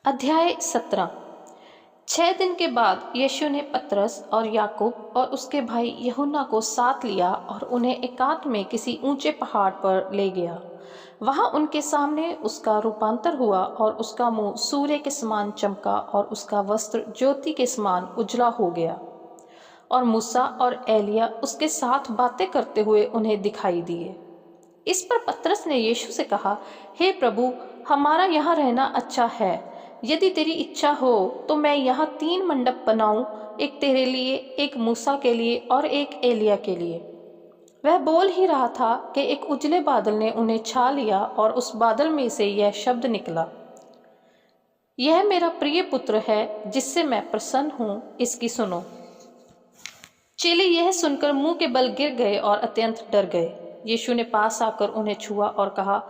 अध्याय 17। 6 दिन के बाद यीशु ने पतरस और याकूब और उसके भाई यूहन्ना को साथ लिया और उन्हें एकांत में किसी ऊंचे पहाड़ पर ले गया। वहां उनके सामने उसका रूपांतर हुआ और उसका मुंह सूर्य के समान चमका और उसका वस्त्र ज्योति के समान उजला हो गया। और मूसा और एलिया उसके साथ बातें करते हुए उन्हें दिखाई दिए। इस पर पतरस ने यीशु से कहा, हे प्रभु, हमारा यहाँ रहना अच्छा है। यदि तेरी इच्छा हो तो मैं यहाँ 3 मंडप बनाऊं, एक तेरे लिए, एक मूसा के लिए और एक एलिया के लिए। वह बोल ही रहा था कि एक उजले बादल ने उन्हें छा लिया और उस बादल में से यह शब्द निकला, यह मेरा प्रिय पुत्र है जिससे मैं प्रसन्न हूँ, इसकी सुनो। चेले यह सुनकर मुंह के बल गिर गए और अत्यंत डर गए। यीशु ने पास आकर उन्हें छुआ और कहा,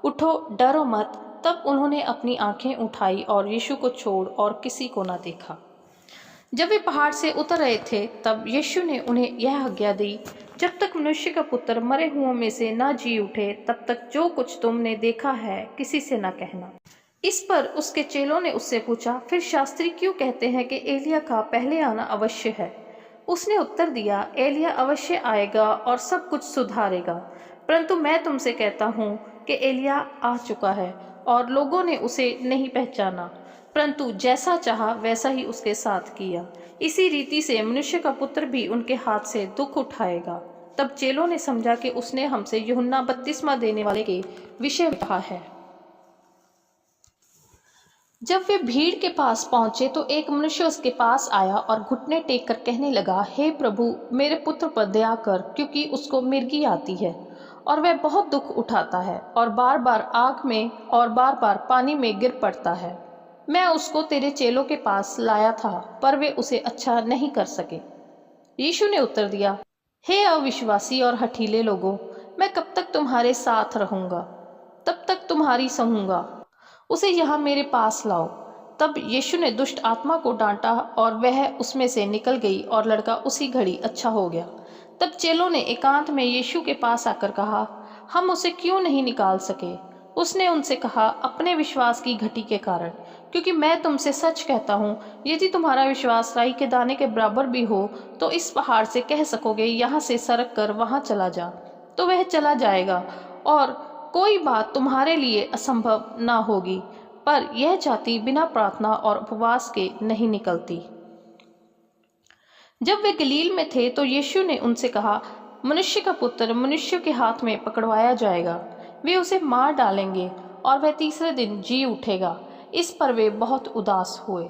उठो, डरो मत। तब उन्होंने अपनी आंखें उठाई और यीशु को छोड़ और किसी को न देखा। जब वे पहाड़ से उतर रहे थे तब यीशु ने उन्हें यह आज्ञा दी, जब तक मनुष्य का पुत्र मरे हुओं में से न जी उठे तब तक जो कुछ तुमने देखा है किसी से न कहना। इस पर उसके चेलों ने उससे पूछा, फिर शास्त्री क्यों कहते हैं कि एलिया का पहले आना अवश्य है? उसने उत्तर दिया, एलिया अवश्य आएगा और सब कुछ सुधारेगा। परंतु मैं तुमसे कहता हूँ कि एलिया आ चुका है और लोगों ने उसे नहीं पहचाना, परंतु जैसा चाहा वैसा ही उसके साथ किया। इसी रीति से मनुष्य का पुत्र भी उनके हाथ से दुख उठाएगा। तब चेलों ने समझा कि उसने हमसे यूहन्ना बपतिस्मा देने वाले के विषय में कहा है। जब वे भीड़ के पास पहुंचे तो एक मनुष्य उसके पास आया और घुटने टेक कर कहने लगा, हे प्रभु, मेरे पुत्र पर दया कर, क्योंकि उसको मिर्गी आती है और वह बहुत दुख उठाता है और बार बार आग में और बार बार पानी में गिर पड़ता है। मैं उसको तेरे चेलों के पास लाया था पर वे उसे अच्छा नहीं कर सके। यीशु ने उत्तर दिया, हे अविश्वासी और हठीले लोगों, मैं कब तक तुम्हारे साथ रहूंगा? तब तक तुम्हारी सहूंगा। उसे यहाँ मेरे पास लाओ। तब यीशु ने दुष्ट आत्मा को डांटा और वह उसमें से निकल गई और लड़का उसी घड़ी अच्छा हो गया। तब चेलों ने एकांत में यीशु के पास आकर कहा, हम उसे क्यों नहीं निकाल सके? उसने उनसे कहा, अपने विश्वास की घटी के कारण, क्योंकि मैं तुमसे सच कहता हूँ, यदि तुम्हारा विश्वास राई के दाने के बराबर भी हो तो इस पहाड़ से कह सकोगे, यहाँ से सरक कर वहाँ चला जा, तो वह चला जाएगा और कोई बात तुम्हारे लिए असंभव ना होगी। पर यह जाति बिना प्रार्थना और उपवास के नहीं निकलती। जब वे गलील में थे तो यीशु ने उनसे कहा, मनुष्य का पुत्र मनुष्यों के हाथ में पकड़वाया जाएगा। वे उसे मार डालेंगे और वह तीसरे दिन जी उठेगा। इस पर वे बहुत उदास हुए।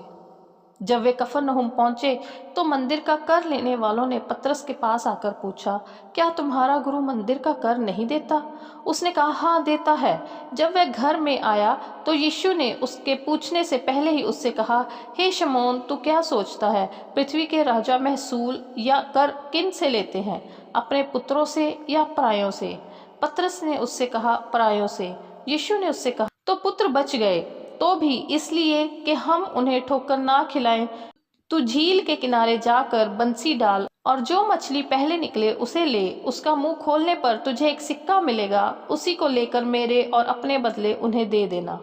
जब वे कफरनहूम पहुंचे तो मंदिर का कर लेने वालों ने पतरस के पास आकर पूछा, क्या तुम्हारा गुरु मंदिर का कर नहीं देता? उसने कहा, हाँ, देता है। जब वह घर में आया तो यीशु ने उसके पूछने से पहले ही उससे कहा, हे शमौन, तू क्या सोचता है? पृथ्वी के राजा महसूल या कर किन से लेते हैं, अपने पुत्रों से या परायों से? पतरस ने उससे कहा, परायों से। यीशु ने उससे कहा, तो पुत्र बच गए, तो भी इसलिए कि हम उन्हें ठोकर ना खिलाएं। तू झील के किनारे जाकर बंसी डाल और जो मछली पहले निकले उसे ले। उसका मुंह खोलने पर तुझे एक सिक्का मिलेगा, उसी को लेकर मेरे और अपने बदले उन्हें दे देना।